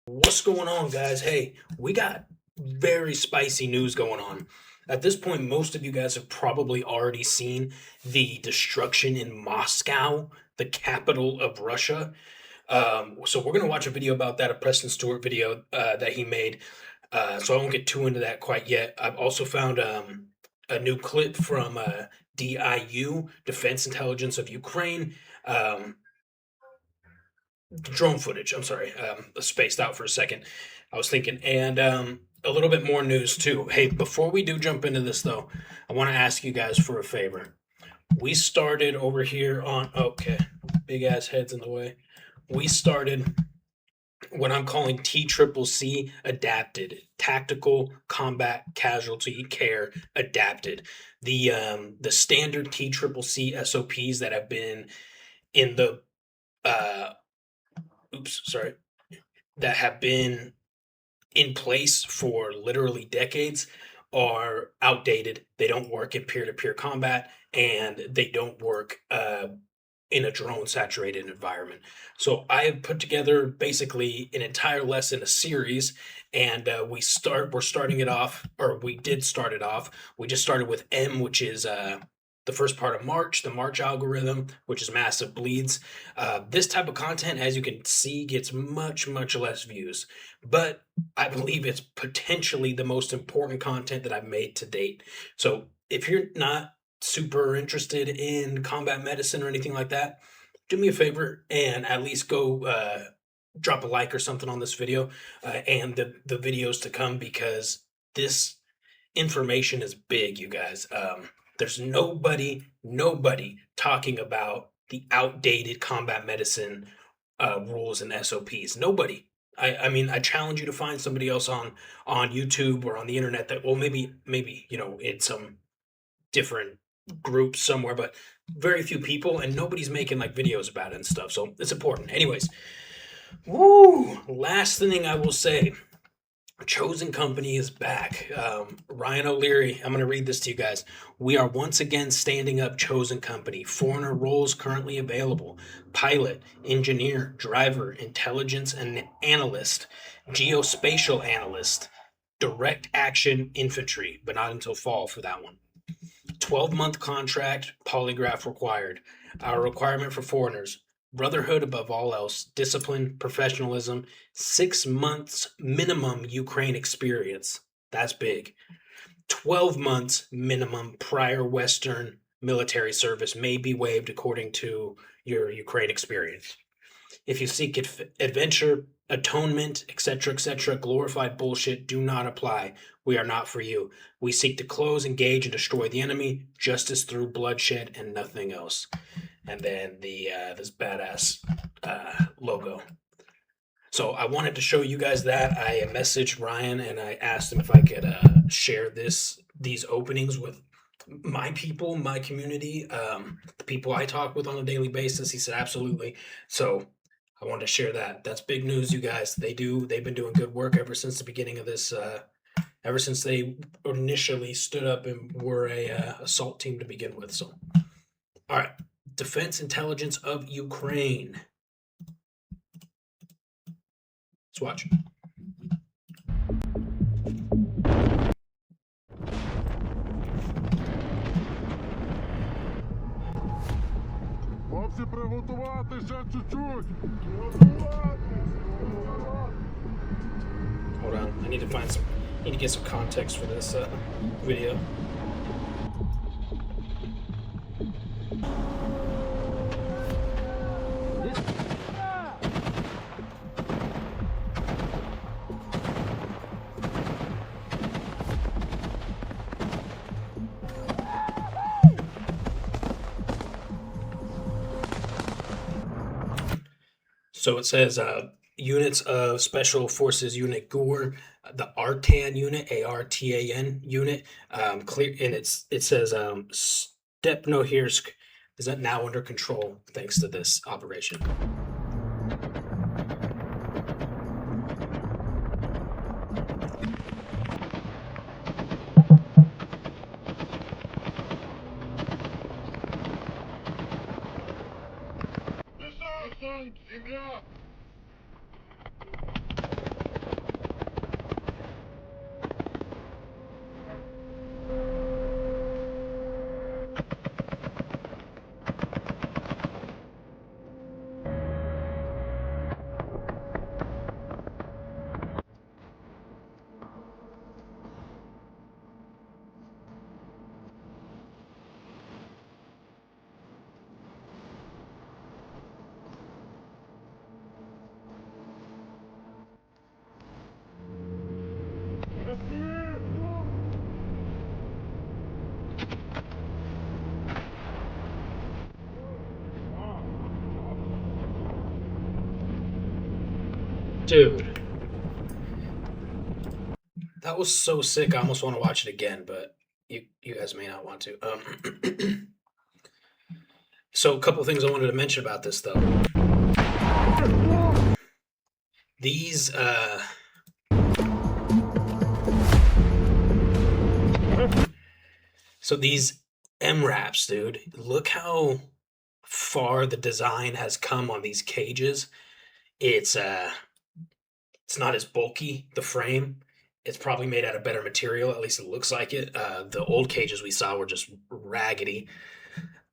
What's going on, guys? Hey, we got very spicy news going on. At this point, most of you guys have probably already seen the destruction in Moscow, the capital of Russia. So we're gonna watch a video about that, a Preston Stewart video that he made. So I won't get too into that quite yet. I've also found a new clip from DIU, Defense Intelligence of Ukraine. Um, Drone footage. I'm sorry, spaced out for a second. I was thinking, and a little bit more news too. Hey, before we do jump into this though, I want to ask you guys for a favor. We started over here on okay, big ass heads in the way. We started what I'm calling TCCC adapted, tactical combat casualty care adapted. The standard TCCC SOPs that have been in the uh oops, sorry, that have been in place for literally decades are outdated. They don't work in peer to peer combat and they don't work in a drone saturated environment. So I have put together basically an entire lesson, a series, and we're starting it off, or we did start it off. We just started with M, which is the first part of March, the March algorithm, which is massive bleeds. This type of content, as you can see, gets much, much less views, but I believe it's potentially the most important content that I've made to date. So if you're not super interested in combat medicine or anything like that, do me a favor and at least go drop a like or something on this video and the videos to come, because this information is big, you guys. There's nobody talking about the outdated combat medicine rules and SOPs. Nobody. I mean, I challenge you to find somebody else on YouTube or on the internet that, well, maybe in some different groups somewhere, but very few people, and nobody's making like videos about it and stuff. So it's important. Anyways, woo! Last thing I will say. Chosen Company is back. Ryan O'Leary, I'm going to read this to you guys. We are once again standing up Chosen Company. Foreigner roles currently available: pilot, engineer, driver, intelligence and analyst, geospatial analyst, direct action infantry, but not until fall for that one. 12-month contract, polygraph required. Our requirement for foreigners: brotherhood above all else, discipline, professionalism, 6 months minimum Ukraine experience. That's big. 12 months minimum prior Western military service may be waived according to your Ukraine experience. If you seek adventure, atonement, etc., glorified bullshit do not apply. We are not for you. We seek to close, engage, and destroy the enemy. Justice through bloodshed and nothing else. And then this badass logo. So I wanted to show you guys that. I messaged Ryan and I asked him if I could share these openings with my people, my community, the people I talk with on a daily basis. He said absolutely. So I wanted to share that. That's big news, you guys. They've been doing good work ever since the beginning of this. Ever since they initially stood up and were a assault team to begin with. So, all right, Defense Intelligence of Ukraine. Let's watch. Хлопці, приготувати ще чуть-чуть. Hold on, I need to get some context for this video. So it says units of Special Forces Unit GOR, the ARTAN unit, ARTAN unit, clear, and it says Stepnohirsk is now under control thanks to this operation. Земля! Dude, that was so sick. I almost want to watch it again, but you guys may not want to. So a couple things I wanted to mention about this though. These so these MRAPs, dude, look how far the design has come on these cages. It's it's not as bulky, the frame. It's probably made out of better material, at least it looks like it. The old cages we saw were just raggedy.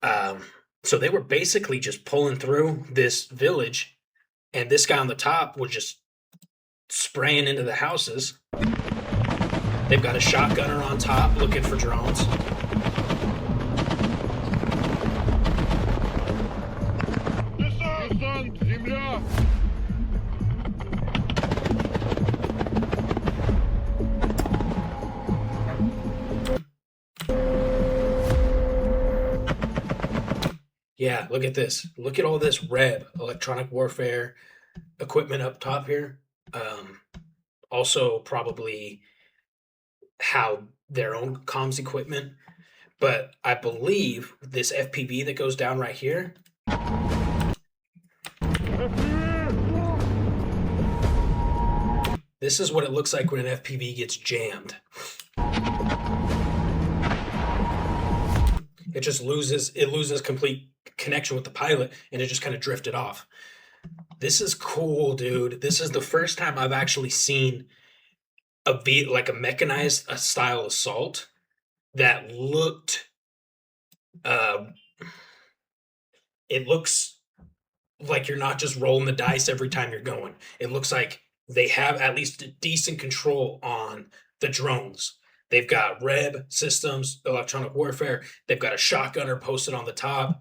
Um, so they were basically just pulling through this village, and this guy on the top was just spraying into the houses. They've got a shotgunner on top looking for drones. Десант, земля! Yeah, look at this. Look at all this REB, electronic warfare equipment up top here. Also, probably how their own comms equipment. But I believe this FPV that goes down right here, this is what it looks like when an FPV gets jammed. It loses complete connection with the pilot, and it just kind of drifted off. This is cool, dude. This is the first time I've actually seen like a mechanized style assault that looked it looks like you're not just rolling the dice every time you're going. It looks like they have at least a decent control on the drones. They've got REB systems, electronic warfare. They've got a shotgunner posted on the top.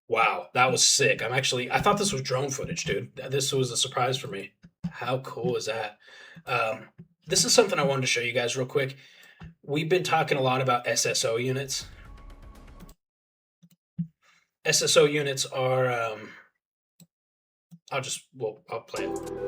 Wow, that was sick. I thought this was drone footage, dude. This was a surprise for me. How cool is that? This is something I wanted to show you guys real quick. We've been talking a lot about SSO units. SSO units are, I'll play it.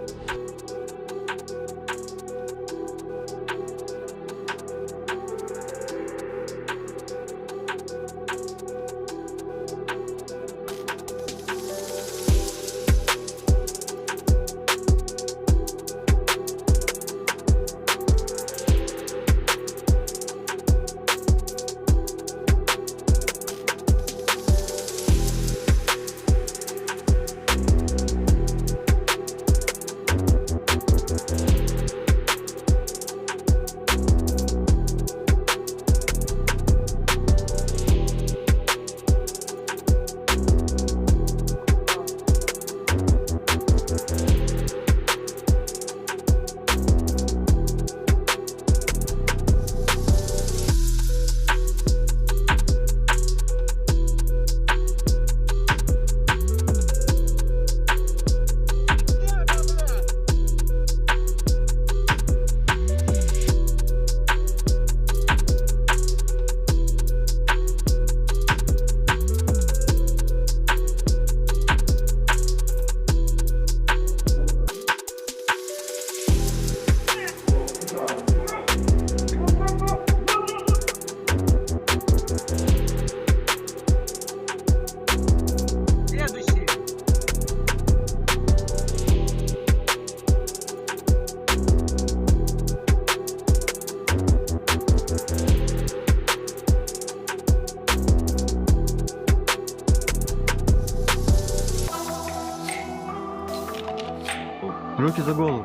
Руки за голову.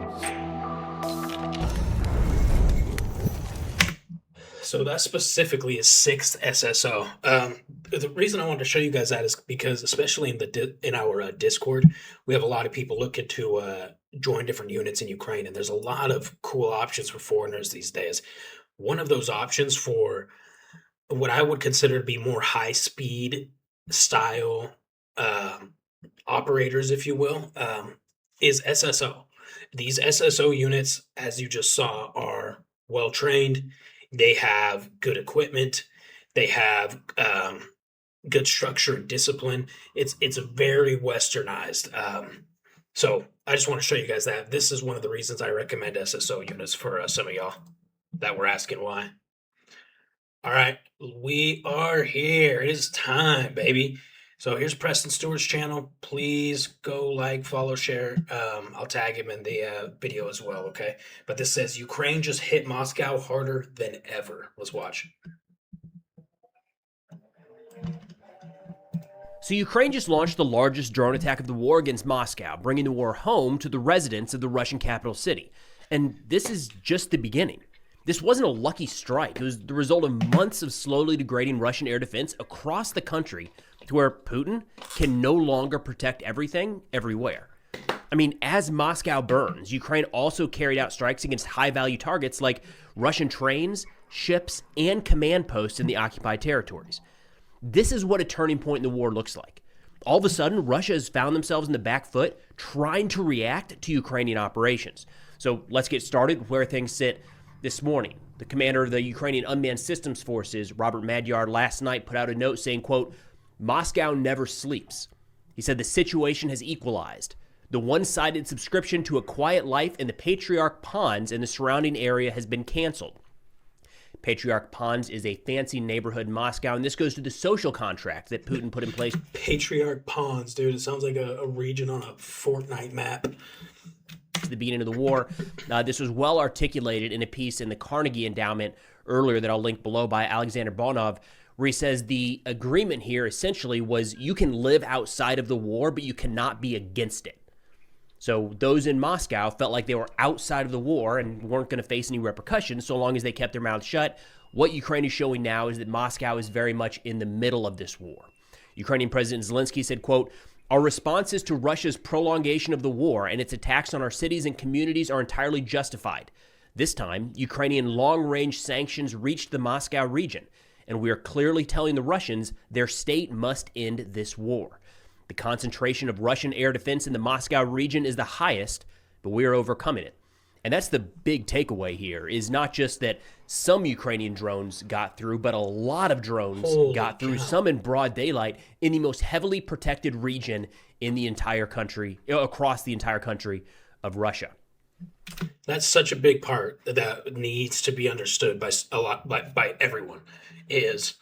So that specifically is sixth SSO. The reason I wanted to show you guys that is because, especially in our Discord, we have a lot of people looking to join different units in Ukraine, and there's a lot of cool options for foreigners these days. One of those options for what I would consider to be more high speed style operators, if you will, is SSO. These SSO units, as you just saw, are well trained. They have good equipment. They have good structure and discipline. It's very westernized. So I just want to show you guys that this is one of the reasons I recommend SSO units for some of y'all that were asking why. All right, we are here. It is time, baby. So here's Preston Stewart's channel. Please go like, follow, share. I'll tag him in the video as well, okay? But this says Ukraine just hit Moscow harder than ever. Let's watch. So Ukraine just launched the largest drone attack of the war against Moscow, bringing the war home to the residents of the Russian capital city. And this is just the beginning. This wasn't a lucky strike. It was the result of months of slowly degrading Russian air defense across the country to where Putin can no longer protect everything everywhere. I mean, as Moscow burns, Ukraine also carried out strikes against high-value targets like Russian trains, ships, and command posts in the occupied territories. This is what a turning point in the war looks like. All of a sudden, Russia has found themselves in the back foot trying to react to Ukrainian operations. So let's get started with where things sit this morning. The commander of the Ukrainian Unmanned Systems Forces, Robert Madyar, last night put out a note saying, quote, "Moscow never sleeps." He said the situation has equalized. The one-sided subscription to a quiet life in the Patriarch Ponds and the surrounding area has been canceled. Patriarch Ponds is a fancy neighborhood in Moscow, and this goes to the social contract that Putin put in place. Patriarch Ponds, dude. It sounds like a region on a Fortnite map. To the beginning of the war. This was well articulated in a piece in the Carnegie Endowment earlier that I'll link below by Alexander Bonov, where he says the agreement here essentially was you can live outside of the war, but you cannot be against it. So those in Moscow felt like they were outside of the war and weren't going to face any repercussions so long as they kept their mouths shut. What Ukraine is showing now is that Moscow is very much in the middle of this war. Ukrainian President Zelensky said, quote, "Our responses to Russia's prolongation of the war and its attacks on our cities and communities are entirely justified. This time, Ukrainian long-range sanctions reached the Moscow region, and we are clearly telling the Russians their state must end this war. The concentration of Russian air defense in the Moscow region is the highest, but we are overcoming it." And that's the big takeaway here, is not just that some Ukrainian drones got through, but a lot of drones got through, some in broad daylight, in the most heavily protected region in the entire country, across the entire country of Russia. That's such a big part that needs to be understood by everyone, is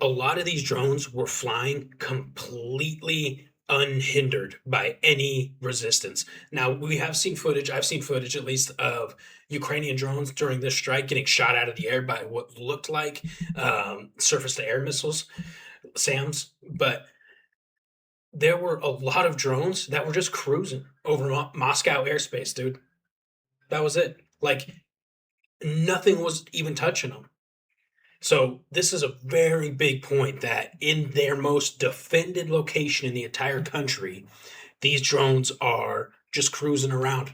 a lot of these drones were flying completely unhindered by any resistance. Now, we have seen footage, I've seen footage at least, of Ukrainian drones during this strike getting shot out of the air by what looked like surface-to-air missiles, SAMs, but there were a lot of drones that were just cruising over Moscow airspace, dude. That was it. Like, nothing was even touching them. So this is a very big point that in their most defended location in the entire country, these drones are just cruising around.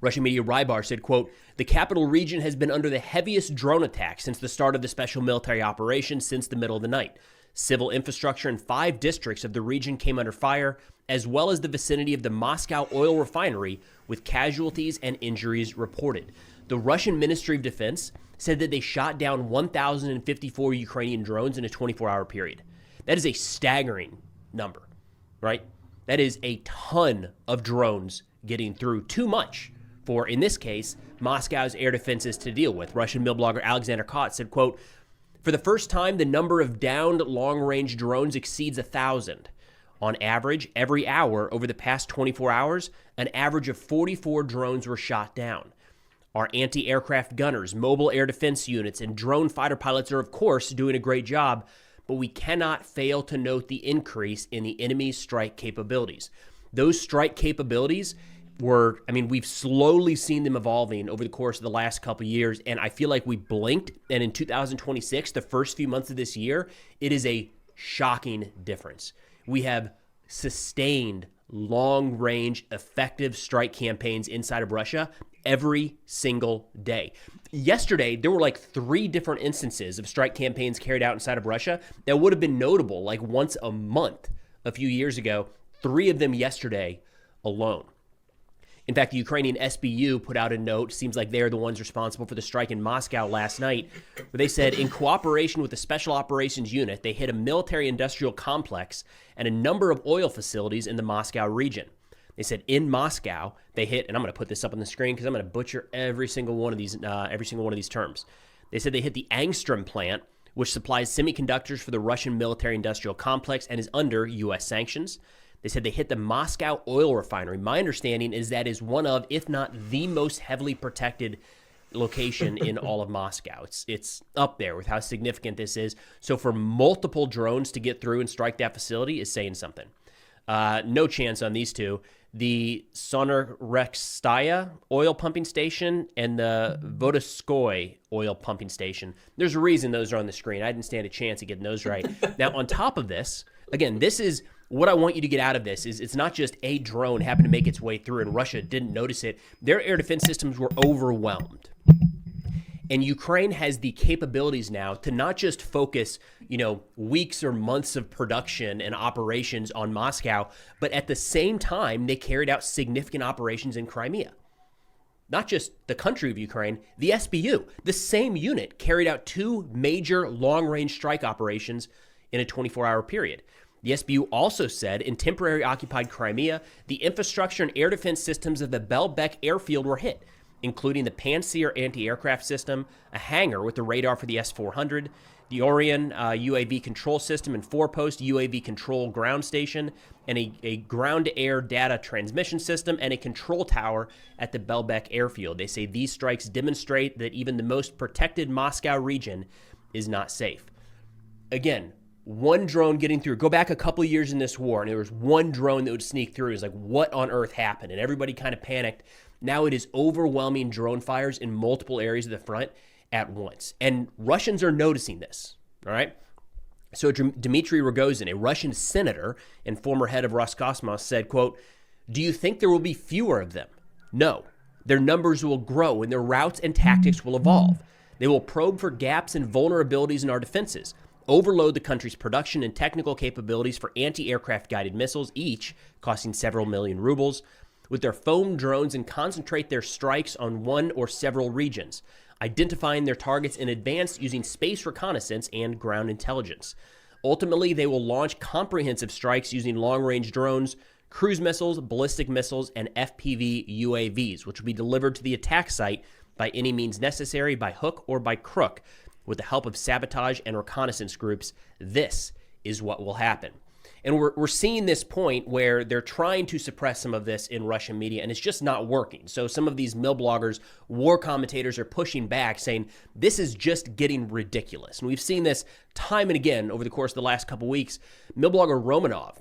Russian media Rybar said, quote, "The capital region has been under the heaviest drone attack since the start of the special military operation since the middle of the night. Civil infrastructure in 5 districts of the region came under fire, as well as the vicinity of the Moscow oil refinery, with casualties and injuries reported." The Russian Ministry of Defense said that they shot down 1,054 Ukrainian drones in a 24-hour period. That is a staggering number, right? That is a ton of drones getting through. Too much for, in this case, Moscow's air defenses to deal with. Russian mill blogger Alexander Kot said, quote, "For the first time, the number of downed long-range drones exceeds 1,000. On average, every hour over the past 24 hours, an average of 44 drones were shot down. Our anti-aircraft gunners, mobile air defense units, and drone fighter pilots are, of course, doing a great job, but we cannot fail to note the increase in the enemy's strike capabilities." Those strike capabilities were, we've slowly seen them evolving over the course of the last couple of years, and I feel like we blinked, and in 2026, the first few months of this year, it is a shocking difference. We have sustained long-range, effective strike campaigns inside of Russia every single day. Yesterday, there were like 3 different instances of strike campaigns carried out inside of Russia that would have been notable like once a month a few years ago. 3 of them yesterday alone. In fact, the Ukrainian SBU put out a note, seems like they're the ones responsible for the strike in Moscow last night, where they said in cooperation with the Special Operations Unit, they hit a military-industrial complex and a number of oil facilities in the Moscow region. They said in Moscow, they hit, and I'm going to put this up on the screen because I'm going to butcher every single one of these terms. They said they hit the Angstrom plant, which supplies semiconductors for the Russian military-industrial complex and is under U.S. sanctions. They said they hit the Moscow oil refinery. My understanding is that is one of, if not the most heavily protected location in all of Moscow. It's up there with how significant this is. So for multiple drones to get through and strike that facility is saying something. No chance on these two. The Sonorekstaya oil pumping station and the Vodoskoy oil pumping station. There's a reason those are on the screen. I didn't stand a chance of getting those right. Now, on top of this, again, this is what I want you to get out of this is it's not just a drone happened to make its way through and Russia didn't notice it. Their air defense systems were overwhelmed. And Ukraine has the capabilities now to not just focus, weeks or months of production and operations on Moscow, but at the same time, they carried out significant operations in Crimea. Not just the country of Ukraine, the SBU, the same unit carried out 2 major long-range strike operations in a 24-hour period. The SBU also said in temporary occupied Crimea, the infrastructure and air defense systems of the Belbek airfield were hit, including the Pantsir anti-aircraft system, a hangar with the radar for the S-400, the Orion UAV control system and 4-post UAV control ground station, and a ground-to-air data transmission system, and a control tower at the Belbek airfield. They say these strikes demonstrate that even the most protected Moscow region is not safe. Again, one drone getting through. Go back a couple of years in this war, and there was one drone that would sneak through. It was like, what on earth happened? And everybody kind of panicked. Now it is overwhelming drone fires in multiple areas of the front at once. And Russians are noticing this, all right? So Dmitry Rogozin, a Russian senator and former head of Roscosmos, said, quote, "Do you think there will be fewer of them? No. Their numbers will grow and their routes and tactics will evolve. They will probe for gaps and vulnerabilities in our defenses, overload the country's production and technical capabilities for anti-aircraft guided missiles, each costing several million rubles, with their foam drones and concentrate their strikes on one or several regions, identifying their targets in advance using space reconnaissance and ground intelligence. Ultimately, they will launch comprehensive strikes using long-range drones, cruise missiles, ballistic missiles, and FPV UAVs, which will be delivered to the attack site by any means necessary, by hook or by crook, with the help of sabotage and reconnaissance groups. This is what will happen." And we're seeing this point where they're trying to suppress some of this in Russian media, and it's just not working. So some of these mill bloggers, war commentators are pushing back, saying this is just getting ridiculous. And we've seen this time and again over the course of the last couple weeks. Mill blogger Romanov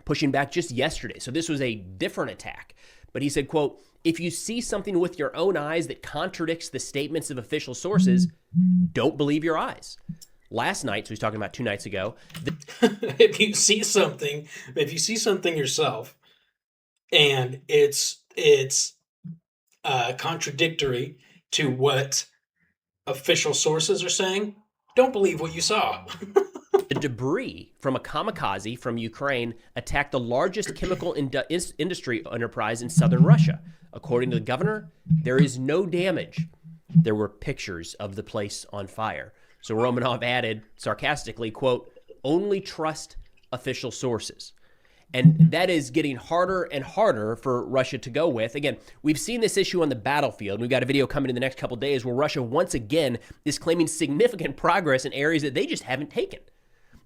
pushing back just yesterday. So this was a different attack. But he said, quote, "If you see something with your own eyes that contradicts the statements of official sources, don't believe your eyes." Last night, so he's talking about 2 nights ago. If you see something yourself, and it's contradictory to what official sources are saying, don't believe what you saw. The debris from a kamikaze from Ukraine attacked the largest chemical industry enterprise in southern Russia. According to the governor, there is no damage. There were pictures of the place on fire. So Romanov added sarcastically, quote, "Only trust official sources." And that is getting harder and harder for Russia to go with. Again, we've seen this issue on the battlefield. We've got a video coming in the next couple of days where Russia once again is claiming significant progress in areas that they just haven't taken.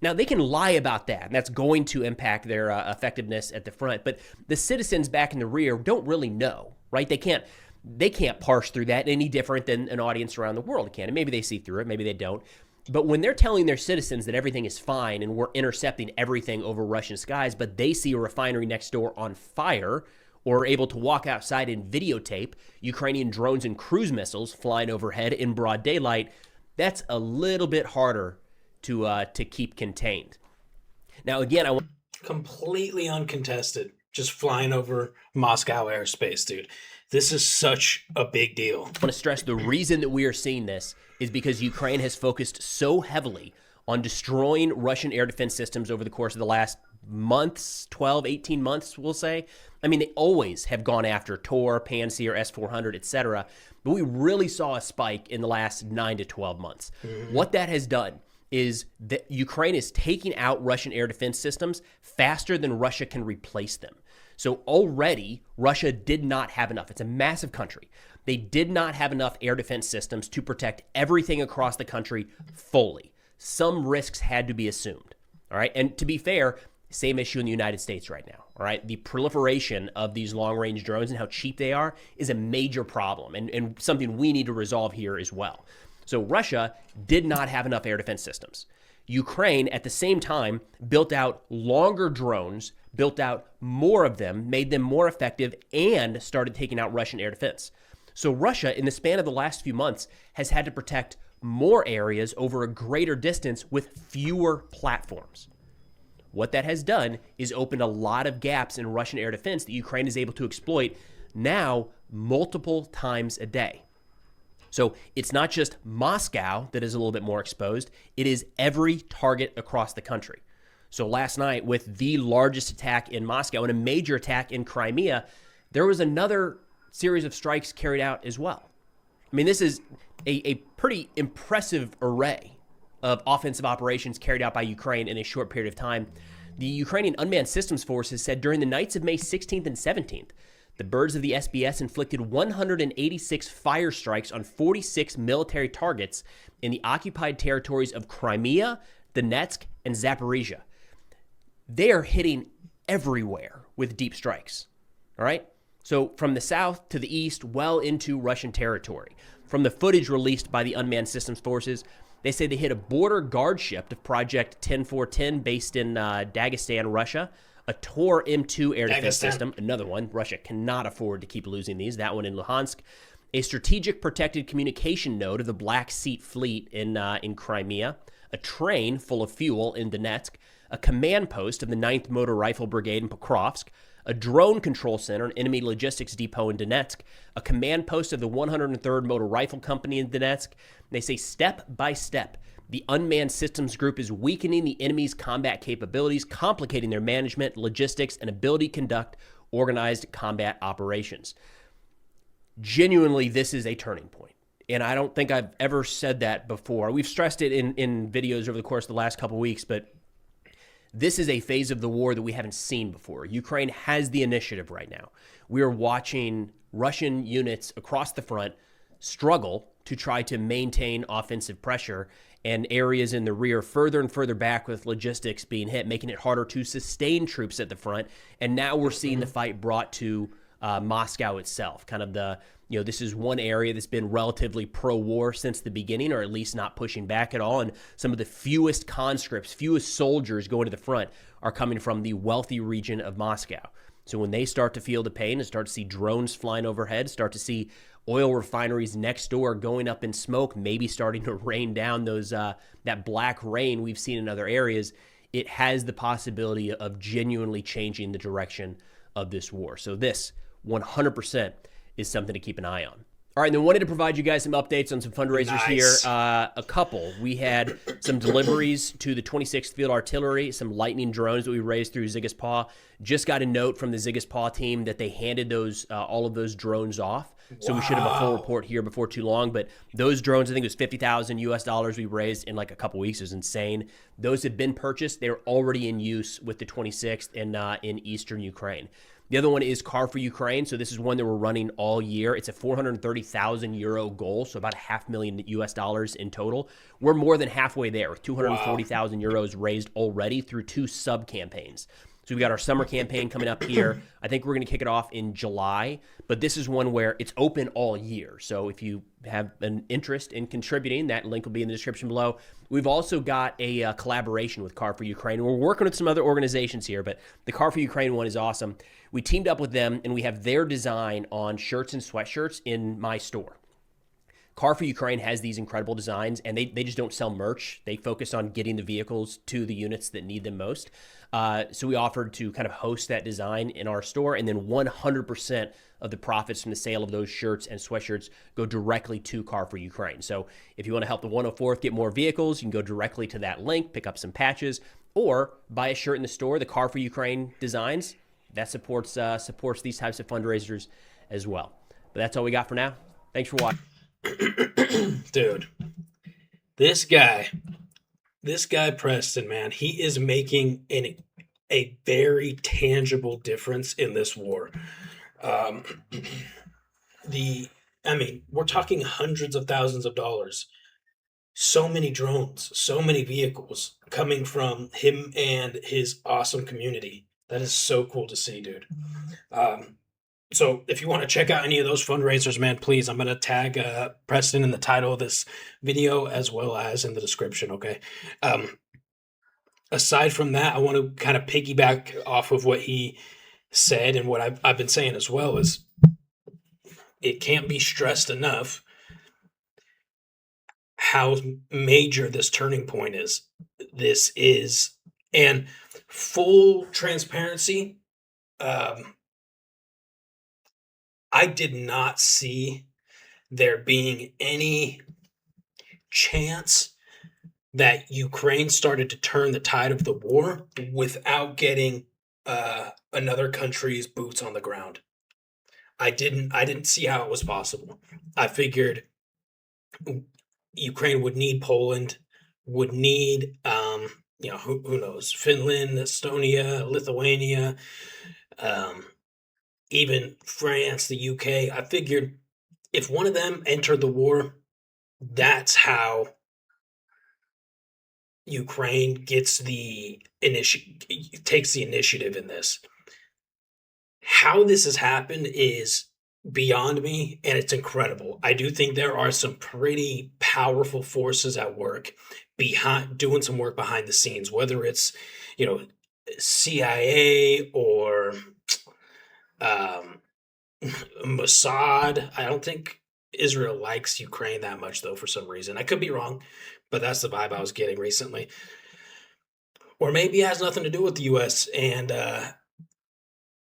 Now, they can lie about that, and that's going to impact their effectiveness at the front. But the citizens back in the rear don't really know, right? They can't parse through that any different than an audience around the world can. And maybe they see through it, maybe they don't. But when they're telling their citizens that everything is fine and we're intercepting everything over Russian skies, but they see a refinery next door on fire or are able to walk outside and videotape Ukrainian drones and cruise missiles flying overhead in broad daylight, that's a little bit harder to keep contained. Now, again, I want completely uncontested, just flying over Moscow airspace, dude. This is such a big deal. I want to stress the reason that we are seeing this is because Ukraine has focused so heavily on destroying Russian air defense systems over the course of the last months, 12, 18 months, we'll say. I mean, they always have gone after Tor, Panseer, S-400, etc. But we really saw a spike in the last 9 to 12 months. What that has done is that Ukraine is taking out Russian air defense systems faster than Russia can replace them. So already, Russia did not have enough. It's a massive country. They did not have enough air defense systems to protect everything across the country fully. Some risks had to be assumed. All right. And to be fair, same issue in the United States right now. All right. The proliferation of these long range drones and how cheap they are is a major problem and something we need to resolve here as well. So Russia did not have enough air defense systems. Ukraine, at the same time, built out longer drones, built out more of them, made them more effective, and started taking out Russian air defense. So Russia, in the span of the last few months, has had to protect more areas over a greater distance with fewer platforms. What that has done is opened a lot of gaps in Russian air defense that Ukraine is able to exploit now multiple times a day. So it's not just Moscow that is a little bit more exposed. It is every target across the country. So last night, with the largest attack in Moscow and a major attack in Crimea, there was another series of strikes carried out as well. I mean, this is a pretty impressive array of offensive operations carried out by Ukraine in a short period of time. The Ukrainian Unmanned Systems Force has said during the nights of May 16th and 17th, the birds of the SBS inflicted 186 fire strikes on 46 military targets in the occupied territories of Crimea, Donetsk, and Zaporizhia. They are hitting everywhere with deep strikes. All right? So from the south to the east, well into Russian territory. From the footage released by the Unmanned Systems Forces, they say they hit a border guard ship of Project 10410 based in Dagestan, Russia, a Tor M2 air defense system, another one. Russia cannot afford to keep losing these. That one in Luhansk. A strategic protected communication node of the Black Sea Fleet in Crimea, a train full of fuel in Donetsk, a command post of the 9th Motor Rifle Brigade in Pokrovsk, a drone control center and enemy logistics depot in Donetsk, a command post of the 103rd Motor Rifle Company in Donetsk. And they say step by step, the Unmanned Systems Group is weakening the enemy's combat capabilities, complicating their management, logistics, and ability to conduct organized combat operations. Genuinely, this is a turning point. And I don't think I've ever said that before. We've stressed it in videos over the course of the last couple of weeks, but this is a phase of the war that we haven't seen before. Ukraine has the initiative right now. We are watching Russian units across the front struggle to try to maintain offensive pressure, and areas in the rear further and further back with logistics being hit, making it harder to sustain troops at the front. And now we're seeing the fight brought to Moscow itself. Kind of this is one area that's been relatively pro-war since the beginning, or at least not pushing back at all. And some of the fewest conscripts, fewest soldiers going to the front are coming from the wealthy region of Moscow. So when they start to feel the pain and start to see drones flying overhead, start to see oil refineries next door going up in smoke, maybe starting to rain down those that black rain we've seen in other areas, it has the possibility of genuinely changing the direction of this war. So this 100% is something to keep an eye on. All right, and then wanted to provide you guys some updates on some fundraisers here. A couple. We had some deliveries to the 26th Field Artillery, some Lightning drones that we raised through Ziggy's Paw. Just got a note from the Ziggy's Paw team that they handed those all of those drones off. So we should have a full report here before too long. But those drones, I think it was $50,000 we raised in like a couple weeks. It was insane. Those have been purchased. They're already in use with the 26th in eastern Ukraine. The other one is Car for Ukraine. So this is one that we're running all year. It's a 430,000 euro goal, so about $500,000 in total. We're more than halfway there with 240,000 euros raised already through 2 sub-campaigns. So we've got our summer campaign coming up here. I think we're going to kick it off in July, but this is one where it's open all year. So if you have an interest in contributing, that link will be in the description below. We've also got a collaboration with Car for Ukraine. We're working with some other organizations here, but the Car for Ukraine one is awesome. We teamed up with them, and we have their design on shirts and sweatshirts in my store. Car for Ukraine has these incredible designs, and they just don't sell merch. They focus on getting the vehicles to the units that need them most. So we offered to kind of host that design in our store, and then 100% of the profits from the sale of those shirts and sweatshirts go directly to Car for Ukraine. So if you want to help the 104th get more vehicles, you can go directly to that link, pick up some patches. or buy a shirt in the store, the Car for Ukraine designs. That supports these types of fundraisers as well. But that's all we got for now. Thanks for watching. Dude, this guy Preston, man, he is making a very tangible difference in this war. I mean, we're talking hundreds of thousands of dollars. So many drones, so many vehicles coming from him and his awesome community. That is so cool to see, dude. So if you want to check out any of those fundraisers, man, please, I'm going to tag Preston in the title of this video as well as in the description, okay? Aside from that, I want to kind of piggyback off of what he said and what I've been saying as well is it can't be stressed enough how major this turning point is. This is, and full transparency, I did not see there being any chance that Ukraine started to turn the tide of the war without getting another country's boots on the ground. I didn't see how it was possible. I figured Ukraine would need Poland, would need who knows, Finland, Estonia, Lithuania, even France, the UK. I figured if one of them entered the war, that's how Ukraine gets takes the initiative in this. How this has happened is beyond me, and it's incredible. I do think there are some pretty powerful forces at work doing some work behind the scenes, whether it's, CIA or Mossad. I don't think Israel likes Ukraine that much, though, for some reason. I could be wrong, but that's the vibe I was getting recently. Or maybe it has nothing to do with the U.S. and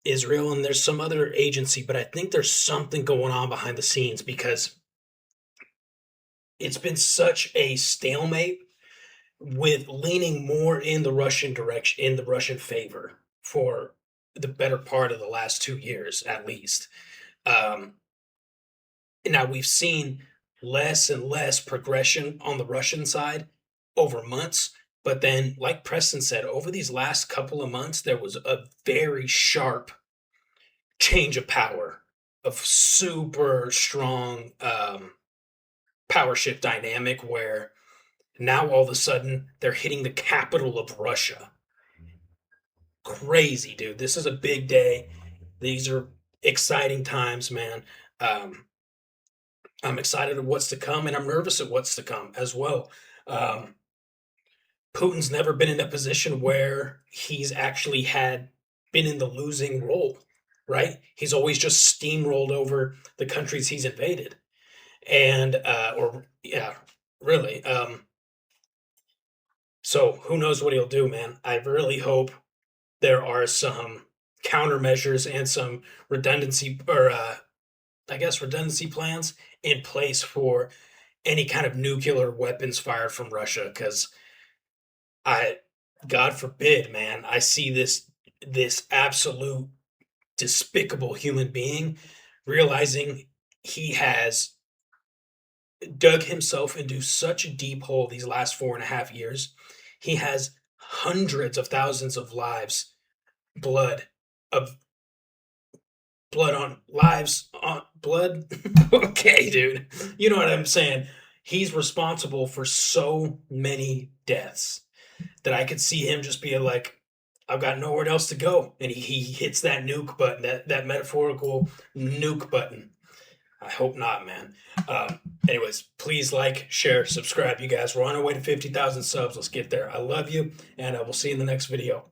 Israel, and there's some other agency, but I think there's something going on behind the scenes because it's been such a stalemate with leaning more in the Russian direction, in the Russian favor for the better part of the last 2 years, at least. Now we've seen less and less progression on the Russian side over months. But then, like Preston said, over these last couple of months, there was a very sharp change of power, of super strong power shift dynamic where now all of a sudden they're hitting the capital of Russia. Crazy, dude. This is a big day. These are exciting times, man. I'm excited at what's to come, and I'm nervous at what's to come as well. Putin's never been in a position where he's actually been in the losing role, right? He's always just steamrolled over the countries he's invaded. And, really. So who knows what he'll do, man? I really hope there are some countermeasures and some redundancy plans in place for any kind of nuclear weapons fired from Russia, because God forbid, man, I see this absolute despicable human being realizing he has dug himself into such a deep hole these last 4.5 years. He has hundreds of thousands of lives, blood. Okay, dude. You know what I'm saying? He's responsible for so many deaths that I could see him just being like, I've got nowhere else to go. And he hits that nuke button, that metaphorical nuke button. I hope not, man. Anyways, please like, share, subscribe, you guys. We're on our way to 50,000 subs. Let's get there. I love you, and we'll see you in the next video.